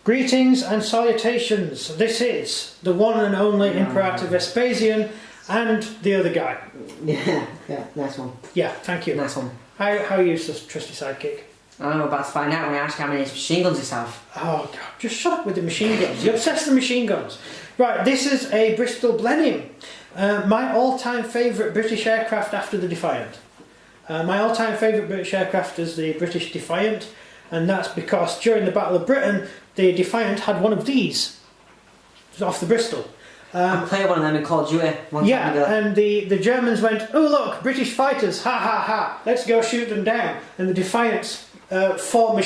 Greetings and salutations. This is the one and only Imperator Vespasian and the other guy. Yeah, nice one. Yeah, thank you. Nice one. How are you, trusty sidekick? I'm about to find out when I ask how many machine guns you have. Oh, God, just shut up with the machine guns. You're obsessed with machine guns. Right, this is a Bristol Blenheim. My all-time favourite British aircraft after the Defiant. My all-time favourite British aircraft is the British Defiant, and that's because during the Battle of Britain, the Defiant had one of these off the Bristol. I played one of them in Call of Duty one yeah, time ago. and the Germans went, oh look, British fighters, ha ha ha, let's go shoot them down. And the Defiant's four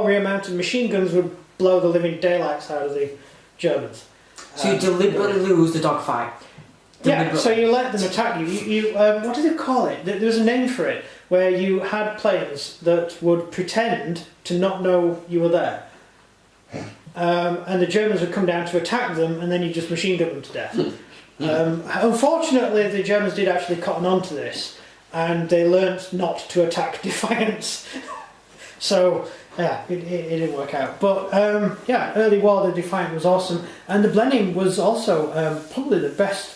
rear-mounted machine guns would blow the living daylights out of the Germans. So you deliberately lose the dogfight? Yeah, so you let them attack you. What do they call it? There was a name for it, where you had planes that would pretend to not know you were there. And the Germans would come down to attack them, and then you just machine gun them to death. Unfortunately, the Germans did actually cotton on to this, and they learnt not to attack Defiants. So, yeah, it didn't work out. But, yeah, early war, the Defiant was awesome. And the Blenheim was also probably the best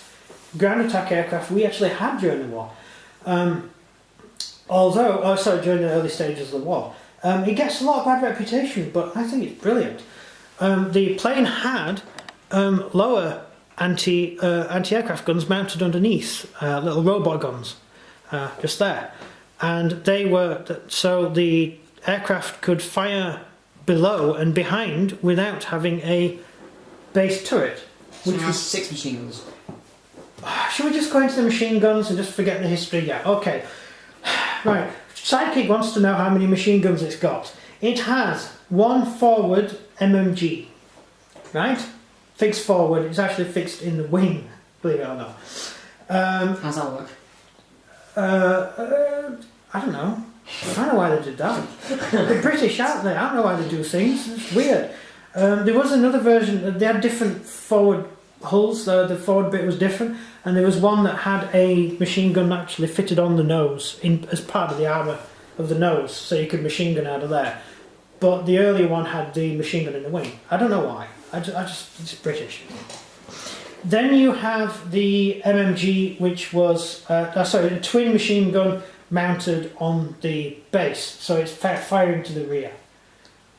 ground attack aircraft we actually had during the war. During the early stages of the war. It gets a lot of bad reputation, but I think it's brilliant. The plane had lower anti-aircraft guns mounted underneath, little robot guns, just there. And they were, so the aircraft could fire below and behind without having a base turret. So which was 6 machine guns. Should we just go into the machine guns and just forget the history? Yeah, okay. Right, Sidekick wants to know how many machine guns it's got. It has one forward MMG, right? Fixed forward, it's actually fixed in the wing, believe it or not. How's that work? I don't know. I don't know why they did that. The British out there, I don't know why they do things, it's weird. There was another version, they had different forward hulls, the forward bit was different, and there was one that had a machine gun actually fitted on the nose as part of the armour of the nose, so you could machine gun out of there. But the earlier one had the machine gun in the wing. I don't know why. It's British. Then you have the MMG, which was a twin machine gun mounted on the base, so it's firing to the rear.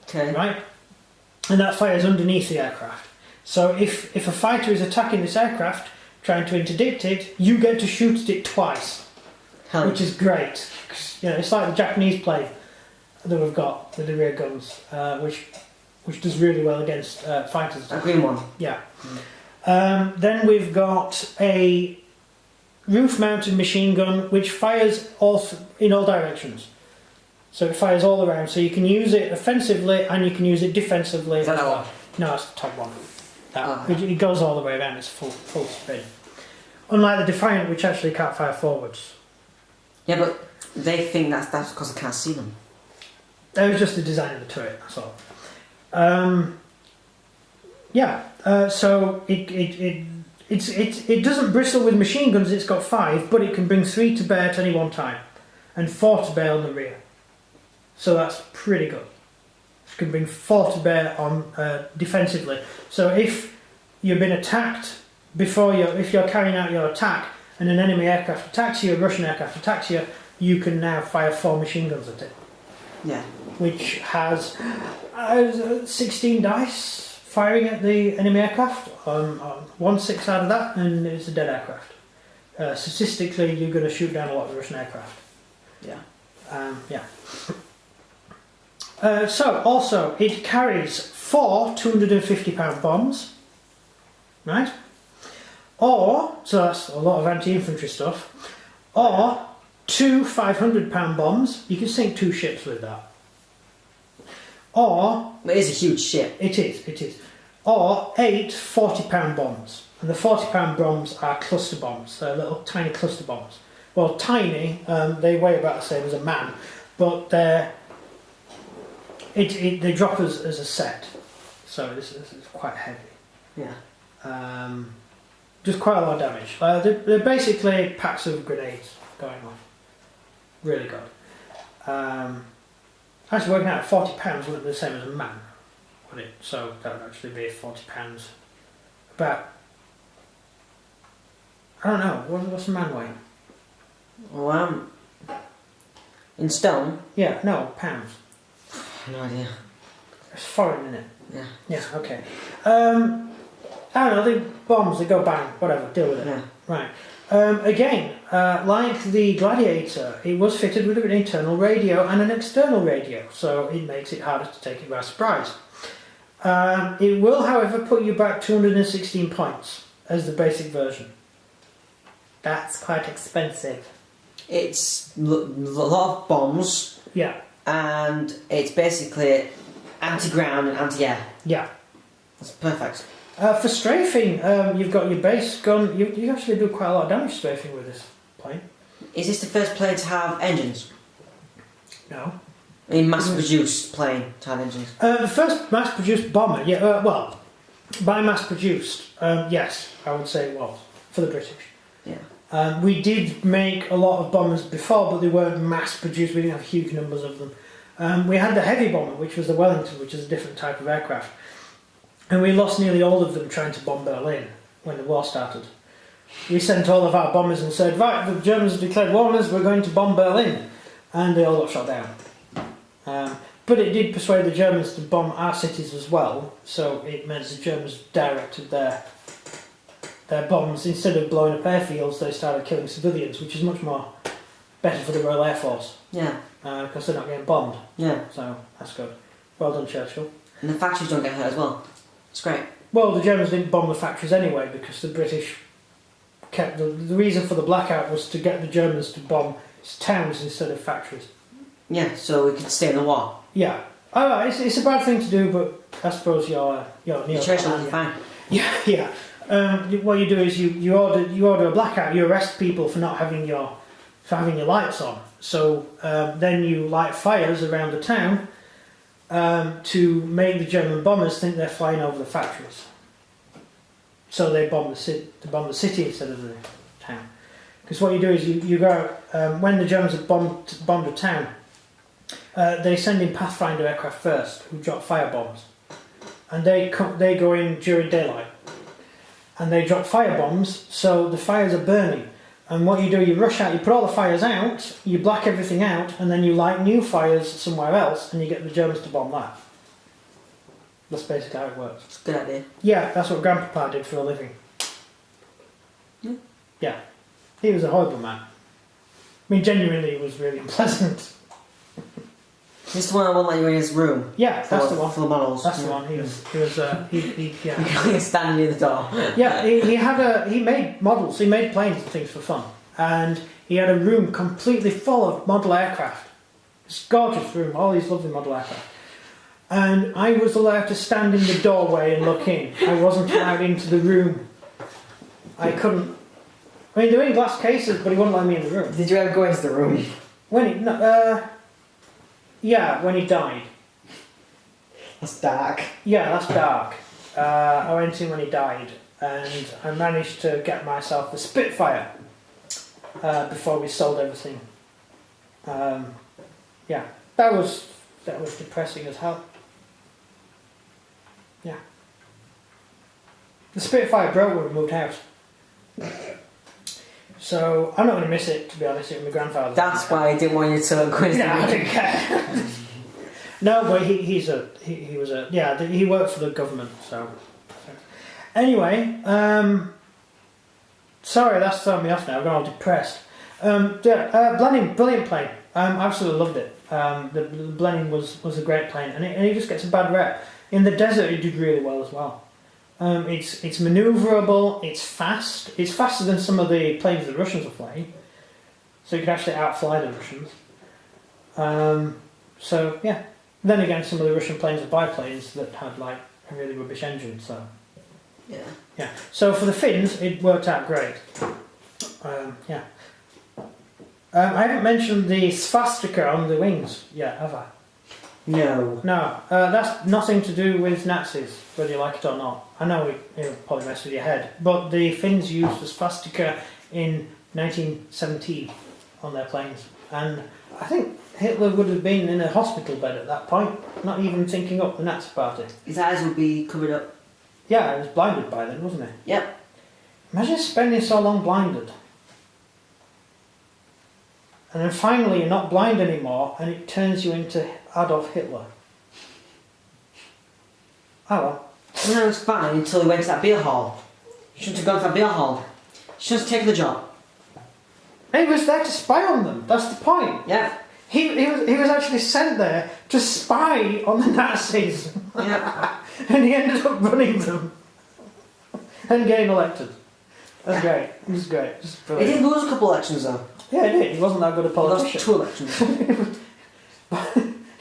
Okay. Right, and that fires underneath the aircraft. So if a fighter is attacking this aircraft, trying to interdict it, you get to shoot at it twice, which is great. It's like the Japanese plane that we've got with the rear guns, which does really well against fighters. That green one. Yeah. Then we've got a roof-mounted machine gun which fires in all directions. So it fires all around. So you can use it offensively and you can use it defensively. Is that that one? No, it's the top one. It goes all the way around. It's full spin. Unlike the Defiant, which actually can't fire forwards. Yeah, but they think that's because they can't see them. That was just the design of the turret, that's all. So it doesn't bristle with machine guns, it's got 5, but it can bring 3 to bear at any one time, and 4 to bear on the rear. So that's pretty good. It can bring 4 to bear on defensively. So if you've been attacked if you're carrying out your attack, and an enemy aircraft attacks you, a Russian aircraft attacks you, you can now fire 4 machine guns at it. Yeah. Which has 16 dice firing at the enemy aircraft. 1/6 out of that, and it's a dead aircraft. Statistically, you're going to shoot down a lot of Russian aircraft. Yeah. So, also, it carries 4 250-pound bombs, right? So that's a lot of anti-infantry stuff. Or 2 500-pound bombs. You can sink 2 ships with that. Or... It is a huge ship. It is. Or 8 40-pound bombs. And the 40-pound bombs are cluster bombs. They're little tiny cluster bombs. Well, tiny, they weigh about the same as a man. But they drop as a set. So this is quite heavy. Yeah. Just quite a lot of damage. They're basically packs of grenades going off. Really good. Actually, working out at £40 wouldn't be the same as a man. would it? So that would actually be £40. About, I don't know, what's a man weigh? Well, in stone? Yeah, no, pounds. No idea. It's foreign, isn't it? Yeah. Yeah, okay. I don't know, the bombs, they go bang, whatever, deal with it. Yeah. Right. Again, like the Gladiator, it was fitted with an internal radio and an external radio, so it makes it harder to take it by surprise. It will, however, put you back 216 points as the basic version. That's quite expensive. It's a lot of bombs, Yeah, and it's basically anti-ground and anti-air. yeah. That's perfect. For strafing, you've got your base gun. You actually do quite a lot of damage strafing with this plane. Is this the first plane to have engines? No. I mean, mass-produced plane to have engines. The first mass-produced bomber, yeah, well, by mass-produced, yes, I would say it was, for the British. Yeah. We did make a lot of bombers before, but they weren't mass-produced, we didn't have huge numbers of them. We had the heavy bomber, which was the Wellington, which is a different type of aircraft. And we lost nearly all of them trying to bomb Berlin when the war started. We sent all of our bombers and said, right, the Germans declared war on us, we're going to bomb Berlin. And they all got shot down. But it did persuade the Germans to bomb our cities as well, so it meant the Germans directed their bombs, instead of blowing up airfields, they started killing civilians, which is much more better for the Royal Air Force. Yeah. Because they're not getting bombed. Yeah. So that's good. Well done, Churchill. And the factories don't get hurt as well. It's great. Well, the Germans didn't bomb the factories anyway, because the British kept the reason for the blackout was to get the Germans to bomb towns instead of factories. Yeah, so we could stay in the war. Yeah. It's a bad thing to do, but I suppose you're The church will be fine. Yeah, yeah. What you do is you order a blackout. You arrest people for not having your lights on. So then you light fires around the town to make the German bombers think they're flying over the factories. So they bomb the city instead of the town. Because what you do is you go out, when the Germans have bombed a town, they send in Pathfinder aircraft first, who drop firebombs, and they go in during daylight, and they drop firebombs, so the fires are burning. And what you do, you rush out, you put all the fires out, you black everything out, and then you light new fires somewhere else, and you get the Germans to bomb that. That's basically how it works. It's a good idea. Yeah, that's what Grandpapa did for a living. Yeah. Yeah. He was a horrible man. I mean, genuinely, it was really unpleasant. This is the one I won't let you in his room. Yeah, that's the one. For the models. That's the one. He yeah. You're standing near the door. Yeah, he made models. He made planes and things for fun, and he had a room completely full of model aircraft. It's a gorgeous room, all these lovely model aircraft. And I was allowed to stand in the doorway and look in. I wasn't allowed into the room. I couldn't. I mean, they were in glass cases, but he wouldn't let me in the room. Did you ever go into the room? Yeah, when he died. That's dark. Yeah, that's dark. I went in when he died, and I managed to get myself a Spitfire before we sold everything. Yeah, that was depressing as hell. Yeah. The Spitfire broke when we moved house. So I'm not going to miss it, to be honest. It was my grandfather's. That's why I didn't want you to go into the I room. didn't care. No, but he worked for the government. So anyway, sorry, that's throwing me off now. I've got all depressed. Blenheim, brilliant plane. Absolutely loved it. The Blenheim was a great plane, and it just gets a bad rep. In the desert, it did really well as well. It's manoeuvrable. It's fast. It's faster than some of the planes the Russians are flying. So you can actually outfly the Russians. So yeah. Then again, some of the Russian planes are biplanes that had like a really rubbish engine. So yeah. So for the Finns, it worked out great. Yeah. I haven't mentioned the swastika on the wings yet, have I? No. No, that's nothing to do with Nazis, whether you like it or not. I know it'll probably mess with your head, but the Finns used the swastika in 1917 on their planes, and I think Hitler would have been in a hospital bed at that point, not even thinking up the Nazi Party. His eyes would be covered up. Yeah, he was blinded by then, wasn't he? Yep. Imagine spending so long blinded. And then finally you're not blind anymore and it turns you into Adolf Hitler. Oh well. No, it was fine until he went to that beer hall. He shouldn't have gone to that beer hall. He should have taken the job. He was there to spy on them, that's the point. Yeah. He was actually sent there to spy on the Nazis. Yeah. And he ended up running them. And getting elected. That's great. It was great. He did lose a couple elections though. Yeah, he did. He wasn't that good a He lost politician. 2 elections.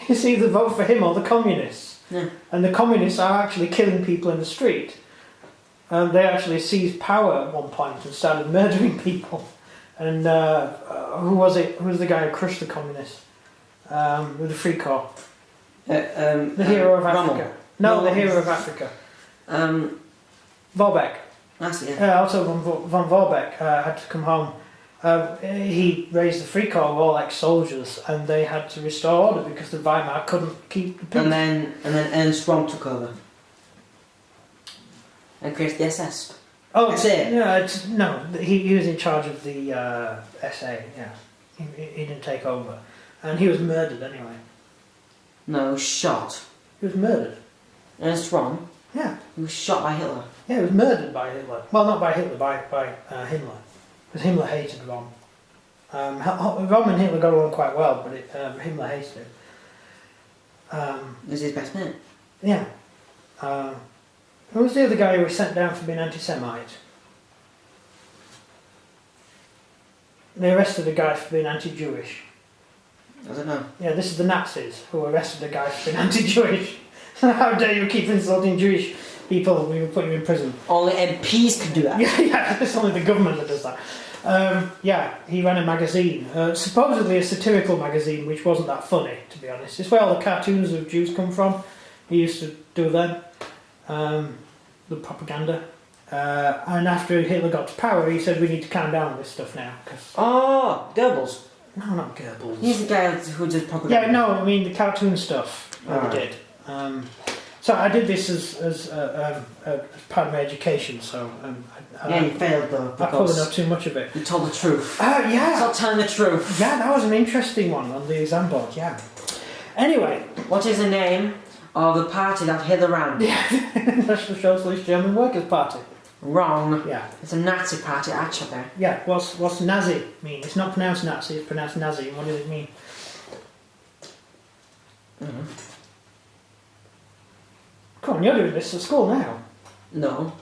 It's either vote for him or the communists. Yeah. And the communists are actually killing people in the street. They actually seized power at one point and started murdering people. And who was it? Who was the guy who crushed the communists? With the Free Corps. The hero of Africa. Rommel. No, the hero of Africa. Vorbeck. That's it. Also von Vorbeck had to come home. He raised the Free Corps, were all ex-soldiers, and they had to restore order because the Weimar couldn't keep the peace. And then Ernst Röhm took over. And created the SS. Oh, SA. No, he was in charge of the SA, yeah. He didn't take over. And he was murdered anyway. No, shot. He was murdered. Ernst Röhm? Yeah. He was shot by Hitler. Yeah, he was murdered by Hitler. Well, not by Hitler, by Himmler. Because Himmler hated Röhm. Röhm and Hitler got along quite well, but Himmler hated him. He was his best mate. Yeah. Who was the other guy who was sent down for being anti-Semite? They arrested a guy for being anti-Jewish. I don't know. Yeah, this is the Nazis who arrested a guy for being anti-Jewish. How dare you keep insulting Jewish people? We will put you in prison. Only MPs can do that. Yeah, it's only the government that does that. Yeah, he ran a magazine, supposedly a satirical magazine, which wasn't that funny, to be honest. It's where all the cartoons of Jews come from. He used to do them, the propaganda. And after Hitler got to power, he said, we need to calm down with this stuff now. Cause Oh, Goebbels. no, not Goebbels. He's the guy who did propaganda. Yeah, no, I mean the cartoon stuff that he did. So I did this as part of my education, so Yeah, you failed though. I probably know too much of it. You told the truth. Yeah. Stop telling the truth. Yeah, that was an interesting one on the exam board, yeah. Anyway. What is the name of the party that Hitler ran? Yeah, National Socialist German Workers' Party. Wrong. Yeah. It's a Nazi party, actually. Yeah, what's Nazi mean? It's not pronounced Nazi, it's pronounced Nazi. What does it mean? Mm-hmm. Come on, you're doing this at school now. No.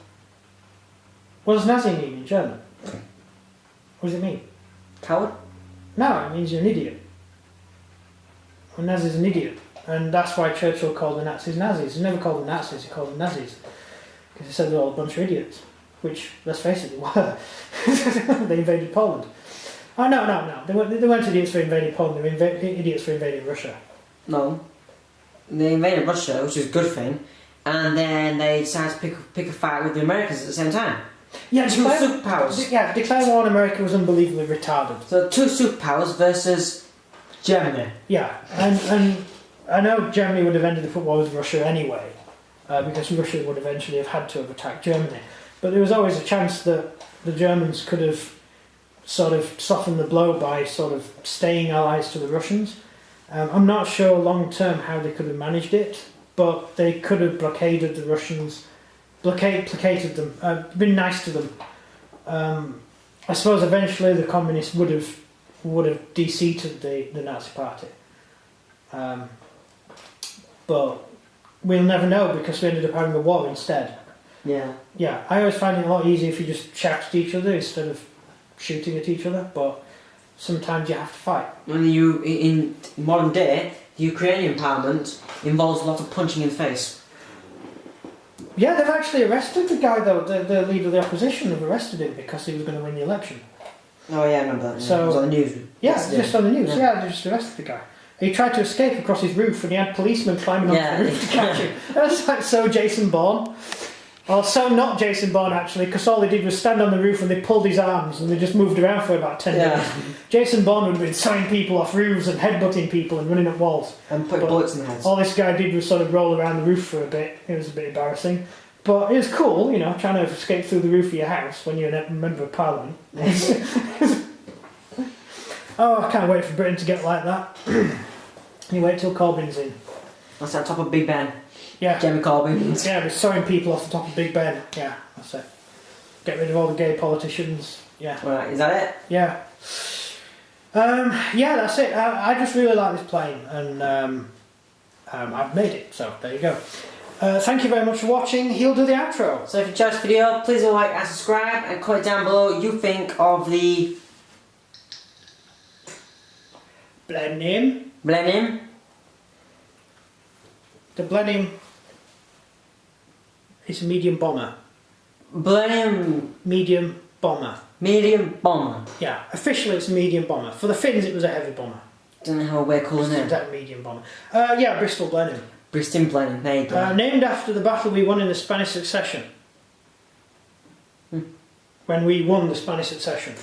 What does Nazi mean in German? What does it mean? Coward? No, it means you're an idiot. A Nazi's an idiot. And that's why Churchill called the Nazis Nazis. He never called them Nazis, he called them Nazis. Because he said they're all a bunch of idiots. Which, let's face it, they were. They invaded Poland. Oh, no. They weren't idiots for invading Poland, they were idiots for invading Russia. No. They invaded Russia, which is a good thing, and then they decided to pick a fight with the Americans at the same time. Yeah, Two superpowers. Yeah, declare war on America was unbelievably retarded. So 2 superpowers versus Germany. Yeah, and I know Germany would have ended the war with Russia anyway, because Russia would eventually have had to have attacked Germany. But there was always a chance that the Germans could have sort of softened the blow by sort of staying allies to the Russians. I'm not sure long term how they could have managed it, but they could have blockaded the Russians, placated them, been nice to them. I suppose eventually the communists would have de-seated the Nazi Party. But we'll never know because we ended up having a war instead. Yeah. Yeah, I always find it a lot easier if you just shout at each other instead of shooting at each other, but sometimes you have to fight. When in modern day, the Ukrainian parliament involves a lot of punching in the face. Yeah, they've actually arrested the guy though, the leader of the opposition, have arrested him because he was going to win the election. Oh yeah, I remember that. Yeah. So, it was on the news. Yeah, just on the news, yeah, they just arrested the guy. He tried to escape across his roof and he had policemen climbing onto the roof to catch him. That's like so Jason Bourne. Or so not Jason Bourne actually, because all they did was stand on the roof and they pulled his arms and they just moved around for about 10 minutes. Jason Bourne would have been sawing people off roofs and headbutting people and running up walls. And putting bullets in their heads. All this guy did was sort of roll around the roof for a bit. It was a bit embarrassing. But it was cool, you know, trying to escape through the roof of your house when you're a member of Parliament. Oh, I can't wait for Britain to get like that. You wait till Corbyn's in. That's on top of Big Ben. Yeah. Jeremy Corbyn. Yeah, we're sawing people off the top of Big Ben. Yeah, that's it. Get rid of all the gay politicians. Yeah. Right, is that it? Yeah. Yeah, that's it. I just really like this plane, and I've made it, so there you go. Thank you very much for watching. He'll do the outro. So if you enjoyed this video, please like and subscribe, and comment down below what you think of the Blenheim. Blenheim. The Blenheim is a medium bomber. Blenheim Medium bomber. medium bomber. Yeah, officially it's a medium bomber. For the Finns it was a heavy bomber. Don't know how we're calling It's it. a medium bomber. Yeah, Bristol Blenheim. Bristol Blenheim, there you go. Named after the battle we won in the Spanish Succession. When we won the Spanish Succession,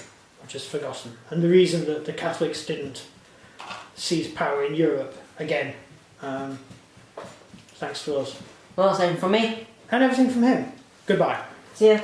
which is forgotten. And the reason that the Catholics didn't seize power in Europe again. Thanks to us. Well, same from me. And everything from him. Goodbye. See ya.